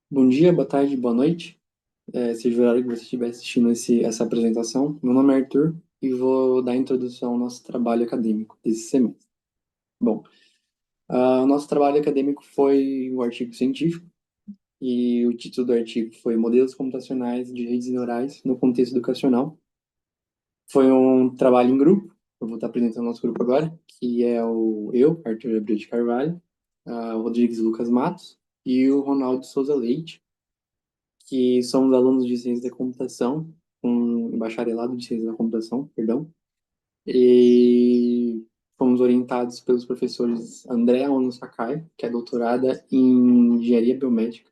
Bom dia, boa tarde, boa noite. Seja o horário que você estiver assistindo essa apresentação. Meu nome é Arthur e vou dar a introdução ao nosso trabalho acadêmico desse semestre. Bom, o nosso trabalho acadêmico foi um artigo científico e o título do artigo foi Modelos Computacionais de Redes Neurais no Contexto Educacional. Foi um trabalho em grupo. Eu vou estar apresentando o nosso grupo agora, que é Arthur Abreu de Carvalho, o Rodrigues Lucas Matos e o Ronaldo Souza Leite, que somos alunos de Ciência da Computação, um bacharelado de Ciência da Computação, perdão, e fomos orientados pelos professores Andréa Ono Sakai, que é doutorada em Engenharia Biomédica,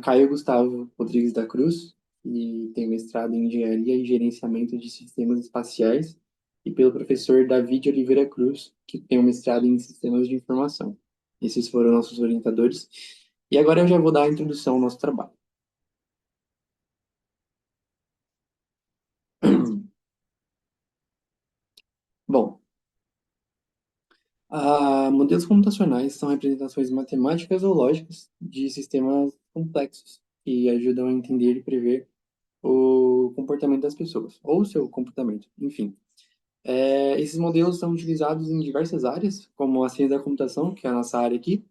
Caio Gustavo Rodrigues da Cruz, que tem mestrado em Engenharia e Gerenciamento de Sistemas Espaciais, e pelo professor David Oliveira Cruz, que tem um mestrado em Sistemas de Informação. Esses foram nossos orientadores. E agora eu já vou dar a introdução ao nosso trabalho. Bom, modelos computacionais são representações matemáticas ou lógicas de sistemas complexos que ajudam a entender e prever o comportamento das pessoas, ou o seu comportamento, enfim. Esses modelos são utilizados em diversas áreas, como a ciência da computação, que é a nossa área aqui.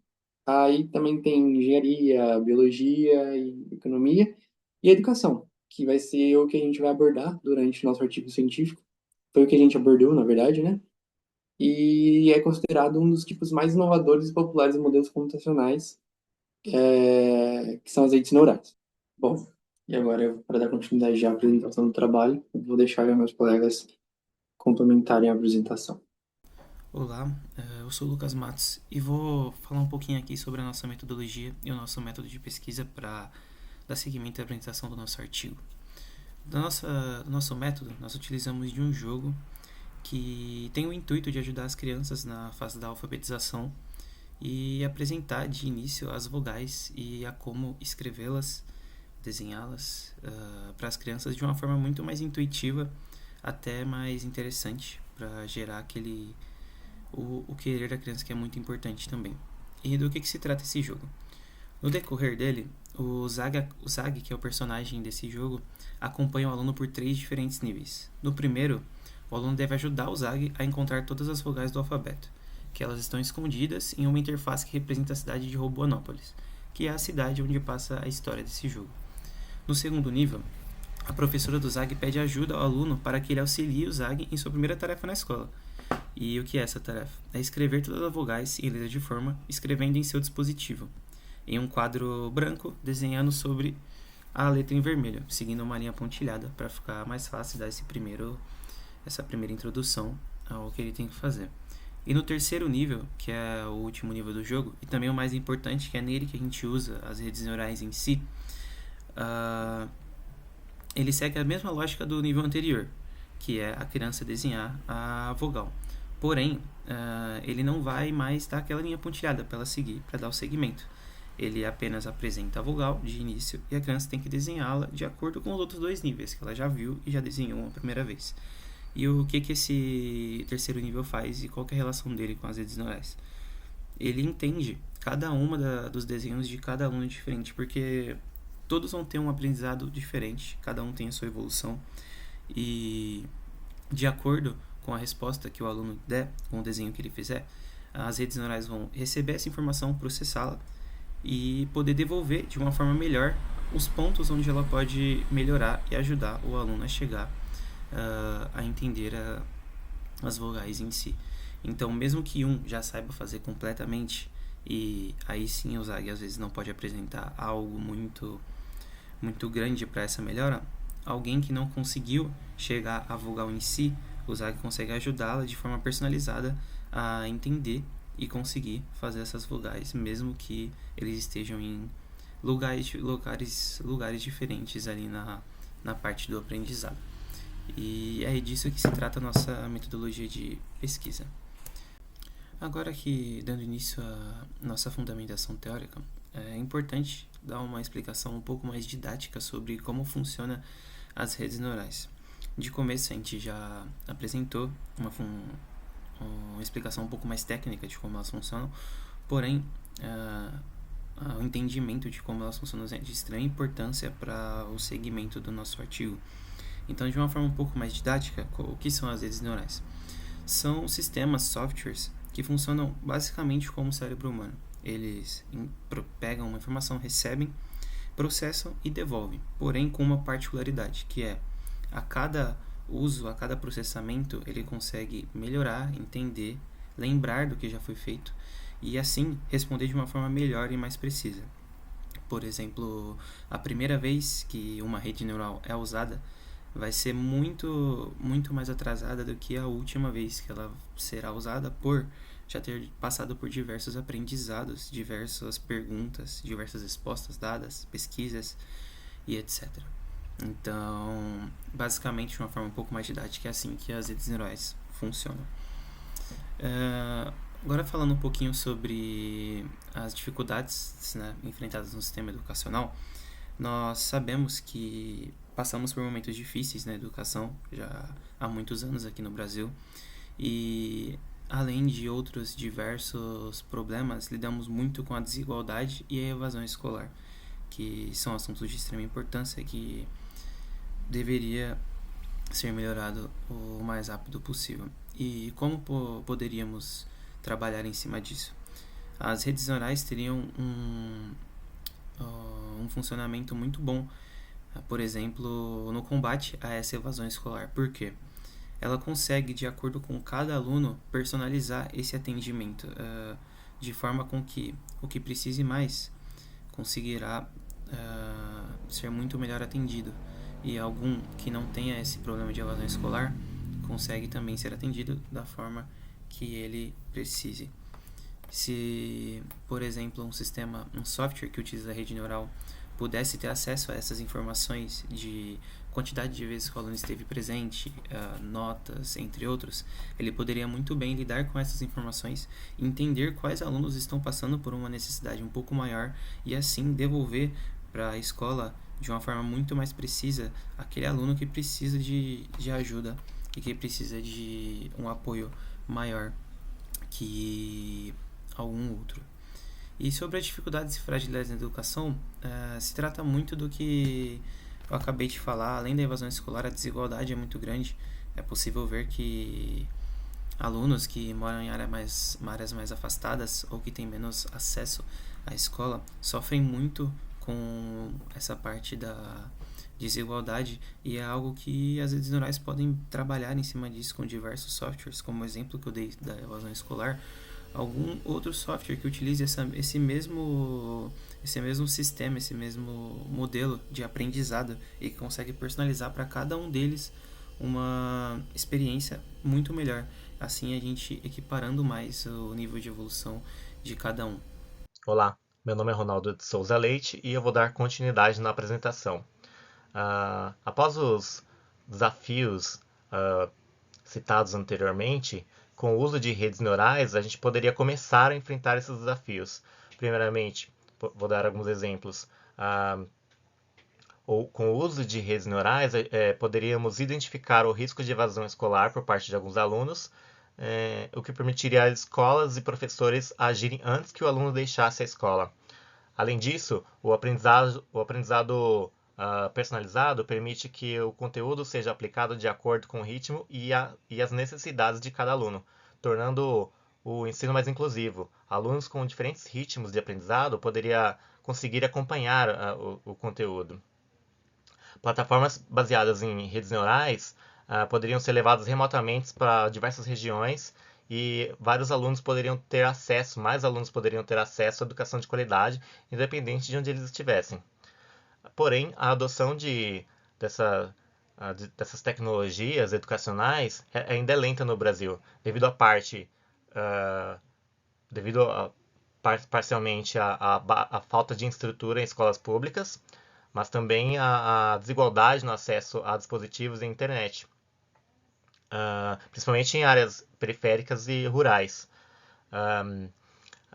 Aí também tem engenharia, biologia e economia, e educação, que vai ser o que a gente vai abordar durante o nosso artigo científico. Foi o que a gente abordou, na verdade, né? E é considerado um dos tipos mais inovadores e populares de modelos computacionais, que são as redes neurais. Bom, e agora, para dar continuidade à apresentação do trabalho, eu vou deixar meus colegas complementarem a apresentação. Olá, eu sou o Lucas Matos e vou falar um pouquinho aqui sobre a nossa metodologia e o nosso método de pesquisa para dar seguimento à apresentação do nosso artigo. Do nosso método, nós utilizamos de um jogo que tem o intuito de ajudar as crianças na fase da alfabetização e apresentar de início as vogais e a como escrevê-las, desenhá-las para as crianças de uma forma muito mais intuitiva, até mais interessante, para gerar o querer da criança, que é muito importante também. E do que se trata esse jogo? No decorrer dele, o Zag, que é o personagem desse jogo, acompanha o aluno por três diferentes níveis. No primeiro, o aluno deve ajudar o Zag a encontrar todas as vogais do alfabeto, que elas estão escondidas em uma interface que representa a cidade de Roboanópolis, que é a cidade onde passa a história desse jogo. No segundo nível, a professora do Zag pede ajuda ao aluno para que ele auxilie o Zag em sua primeira tarefa na escola. E o que é essa tarefa? É escrever todas as vogais em letra de forma, escrevendo em seu dispositivo, em um quadro branco, desenhando sobre a letra em vermelho, seguindo uma linha pontilhada para ficar mais fácil dar essa primeira introdução ao que ele tem que fazer. E no terceiro nível, que é o último nível do jogo, e também o mais importante, que é nele que a gente usa as redes neurais em si, uh, ele segue a mesma lógica do nível anterior, que é a criança desenhar a vogal. Porém, ele não vai mais dar aquela linha pontilhada para ela seguir, para dar o segmento. Ele apenas apresenta a vogal de início e a criança tem que desenhá-la de acordo com os outros dois níveis que ela já viu e já desenhou uma primeira vez. E o que esse terceiro nível faz e qual é a relação dele com as redes neurais? Ele entende cada uma dos desenhos de cada aluno diferente, porque todos vão ter um aprendizado diferente, cada um tem a sua evolução e de acordo com a resposta que o aluno der com o desenho que ele fizer, as redes neurais vão receber essa informação, processá-la e poder devolver de uma forma melhor os pontos onde ela pode melhorar e ajudar o aluno a chegar a entender as vogais em si. Então, mesmo que um já saiba fazer completamente, e aí sim o Zag às vezes não pode apresentar algo muito grande para essa melhora, alguém que não conseguiu chegar à vogal em si, o Zag consegue ajudá-la de forma personalizada a entender e conseguir fazer essas vogais, mesmo que eles estejam em lugares diferentes ali na parte do aprendizado. E é disso que se trata a nossa metodologia de pesquisa. Agora que dando início à nossa fundamentação teórica, é importante dar uma explicação um pouco mais didática sobre como funciona as redes neurais. De começo a gente já apresentou uma explicação um pouco mais técnica de como elas funcionam, porém o entendimento de como elas funcionam é de extrema importância para o segmento do nosso artigo. Então, de uma forma um pouco mais didática, o que são as redes neurais? São sistemas, softwares, que funcionam basicamente como o cérebro humano. Eles pegam uma informação, recebem, processam e devolvem, porém com uma particularidade, que é a cada uso, a cada processamento, ele consegue melhorar, entender, lembrar do que já foi feito e assim responder de uma forma melhor e mais precisa. Por exemplo, a primeira vez que uma rede neural é usada vai ser muito mais atrasada do que a última vez que ela será usada, por já ter passado por diversos aprendizados, diversas perguntas, diversas respostas dadas, pesquisas e etc. Então, basicamente, de uma forma um pouco mais didática, é assim que as redes neurais funcionam. Agora, falando um pouquinho sobre as dificuldades, né, enfrentadas no sistema educacional, nós sabemos que passamos por momentos difíceis na educação já há muitos anos aqui no Brasil e, além de outros diversos problemas, lidamos muito com a desigualdade e a evasão escolar, que são assuntos de extrema importância que deveria ser melhorado o mais rápido possível. E como poderíamos trabalhar em cima disso? As redes neurais teriam um funcionamento muito bom, por exemplo, no combate a essa evasão escolar. Por quê? Ela consegue, de acordo com cada aluno, personalizar esse atendimento de forma com que o que precise mais conseguirá ser muito melhor atendido, e algum que não tenha esse problema de evasão escolar consegue também ser atendido da forma que ele precise. Se, por exemplo, um software que utiliza a rede neural pudesse ter acesso a essas informações de quantidade de vezes que o aluno esteve presente, notas, entre outros, ele poderia muito bem lidar com essas informações, entender quais alunos estão passando por uma necessidade um pouco maior e assim devolver para a escola de uma forma muito mais precisa aquele aluno que precisa de ajuda e que precisa de um apoio maior que algum outro. E sobre as dificuldades e fragilidades na educação, se trata muito do que eu acabei de falar. Além da evasão escolar, a desigualdade é muito grande. É possível ver que alunos que moram em áreas mais afastadas ou que têm menos acesso à escola sofrem muito com essa parte da desigualdade, e é algo que as redes neurais podem trabalhar em cima disso com diversos softwares, como o exemplo que eu dei da evasão escolar. Algum outro software que utilize esse mesmo sistema, esse mesmo modelo de aprendizado e que consegue personalizar para cada um deles uma experiência muito melhor. Assim, a gente equiparando mais o nível de evolução de cada um. Olá, meu nome é Ronaldo de Souza Leite e eu vou dar continuidade na apresentação. Após os desafios citados anteriormente, com o uso de redes neurais, a gente poderia começar a enfrentar esses desafios. Primeiramente, vou dar alguns exemplos. Com o uso de redes neurais, poderíamos identificar o risco de evasão escolar por parte de alguns alunos, o que permitiria às escolas e professores agirem antes que o aluno deixasse a escola. Além disso, o aprendizado personalizado permite que o conteúdo seja aplicado de acordo com o ritmo e as necessidades de cada aluno, tornando o ensino mais inclusivo. Alunos com diferentes ritmos de aprendizado poderiam conseguir acompanhar o conteúdo. Plataformas baseadas em redes neurais poderiam ser levadas remotamente para diversas regiões e mais alunos poderiam ter acesso à educação de qualidade, independente de onde eles estivessem. Porém, a adoção dessas tecnologias educacionais ainda é lenta no Brasil, parcialmente à falta de estrutura em escolas públicas, mas também a desigualdade no acesso a dispositivos e internet, principalmente em áreas periféricas e rurais.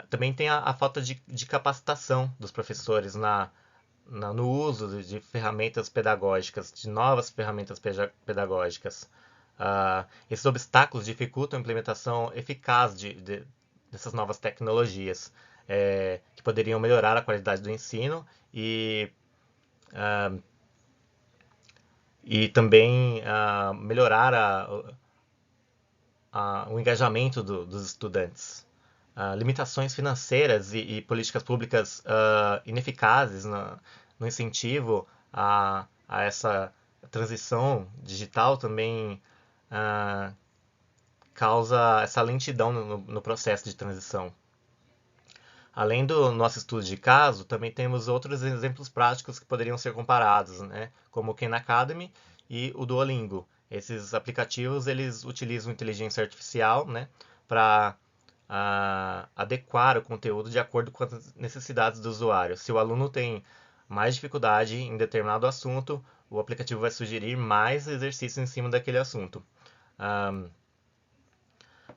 Também tem a falta de capacitação dos professores no uso de ferramentas pedagógicas, de novas ferramentas pedagógicas. Esses obstáculos dificultam a implementação eficaz dessas novas tecnologias. que poderiam melhorar a qualidade do ensino e também melhorar o engajamento dos estudantes. Limitações financeiras e políticas públicas ineficazes no incentivo a essa transição digital também causa essa lentidão no processo de transição. Além do nosso estudo de caso, também temos outros exemplos práticos que poderiam ser comparados, né? Como o Khan Academy e o Duolingo. Esses aplicativos eles utilizam inteligência artificial, né, para adequar o conteúdo de acordo com as necessidades do usuário. Se o aluno tem mais dificuldade em determinado assunto, o aplicativo vai sugerir mais exercícios em cima daquele assunto.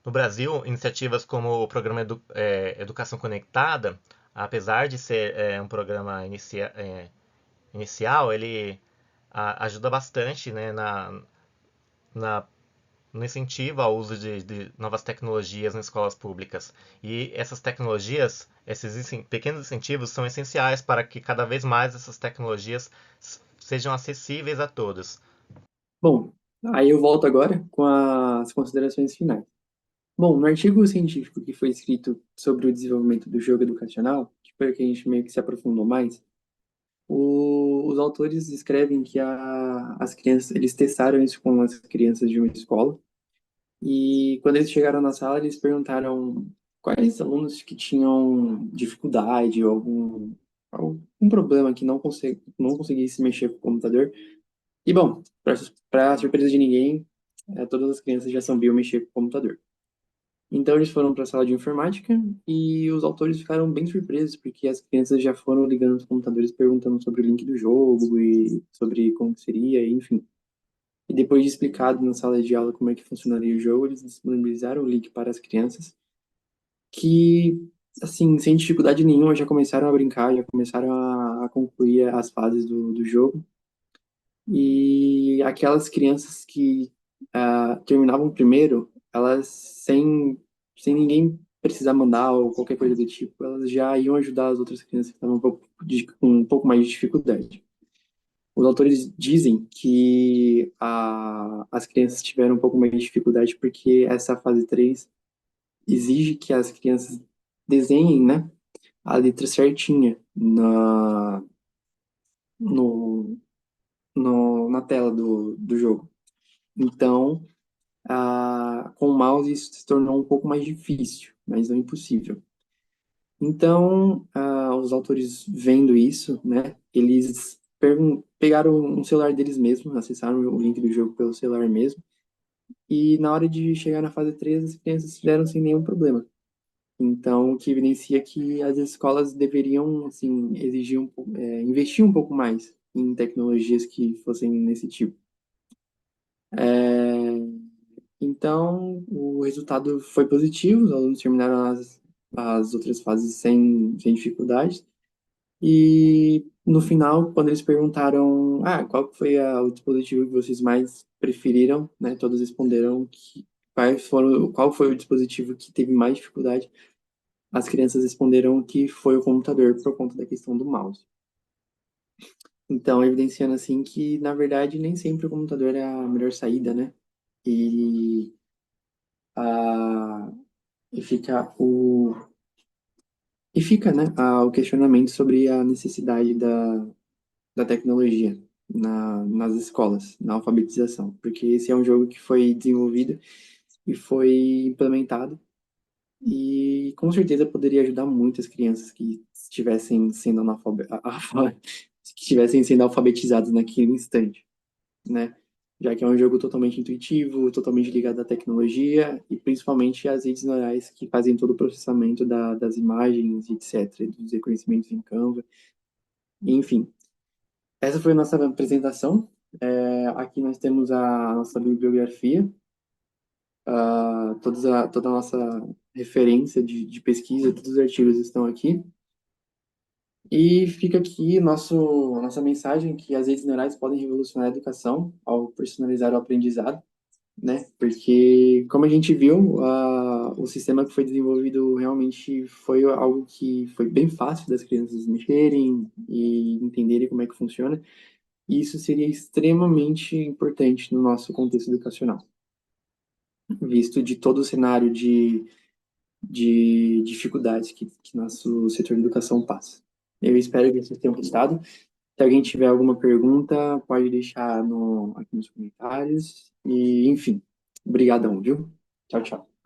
No Brasil, iniciativas como o programa Educação Conectada, apesar de ser um programa inicial, ele ajuda bastante, né, no incentivo ao uso de novas tecnologias nas escolas públicas. E essas tecnologias, esses pequenos incentivos são essenciais para que cada vez mais essas tecnologias sejam acessíveis a todos. Bom, aí eu volto agora com as considerações finais. Bom, no artigo científico que foi escrito sobre o desenvolvimento do jogo educacional, que foi o que a gente meio que se aprofundou mais, os autores escrevem que as crianças, eles testaram isso com as crianças de uma escola, e quando eles chegaram na sala, eles perguntaram quais alunos que tinham dificuldade ou algum problema que não conseguisse mexer com o computador. E, bom, para surpresa de ninguém, todas as crianças já sabiam mexer com o computador. Então, eles foram para a sala de informática e os autores ficaram bem surpresos, porque as crianças já foram ligando os computadores perguntando sobre o link do jogo e sobre como que seria, enfim. E depois de explicado na sala de aula como é que funcionaria o jogo, eles disponibilizaram o link para as crianças, que, assim, sem dificuldade nenhuma, já começaram a brincar, já começaram a concluir as fases do jogo. E aquelas crianças que terminavam primeiro, elas, sem ninguém precisar mandar ou qualquer coisa do tipo, elas já iam ajudar as outras crianças que estavam com um pouco mais de dificuldade. Os autores dizem que as crianças tiveram um pouco mais de dificuldade porque essa fase 3 exige que as crianças desenhem, né, a letra certinha no, na tela do jogo. Então, com o mouse isso se tornou um pouco mais difícil, mas não impossível. Então, os autores vendo isso, né, eles pegaram um celular deles mesmos, acessaram o link do jogo pelo celular mesmo, e na hora de chegar na fase 3, as crianças fizeram sem nenhum problema. Então, o que evidencia que as escolas deveriam, assim, investir um pouco mais em tecnologias que fossem nesse tipo. Então, o resultado foi positivo, os alunos terminaram as outras fases sem dificuldades. E no final, quando eles perguntaram, qual que foi o dispositivo que vocês mais preferiram, né? Todos responderam qual foi o dispositivo que teve mais dificuldade. As crianças responderam que foi o computador por conta da questão do mouse. Então, evidenciando assim que, na verdade, nem sempre o computador é a melhor saída, né? E, a, e fica né, o questionamento sobre a necessidade da tecnologia nas escolas, na alfabetização, porque esse é um jogo que foi desenvolvido e foi implementado e com certeza poderia ajudar muitas crianças que estivessem sendo que estivessem sendo alfabetizadas naquele instante, né? Já que é um jogo totalmente intuitivo, totalmente ligado à tecnologia e principalmente às redes neurais que fazem todo o processamento das imagens, etc., dos reconhecimentos em Canva, enfim. Essa foi a nossa apresentação. Aqui nós temos a nossa bibliografia, toda a nossa referência de pesquisa, todos os artigos estão aqui. E fica aqui nossa mensagem que as redes neurais podem revolucionar a educação ao personalizar o aprendizado, né? Porque, como a gente viu, o sistema que foi desenvolvido realmente foi algo que foi bem fácil das crianças mexerem e entenderem como é que funciona, e isso seria extremamente importante no nosso contexto educacional, visto de todo o cenário de dificuldades que nosso setor de educação passa. Eu espero que vocês tenham gostado. Se alguém tiver alguma pergunta, pode deixar aqui nos comentários. E, enfim, brigadão, viu? Tchau, tchau.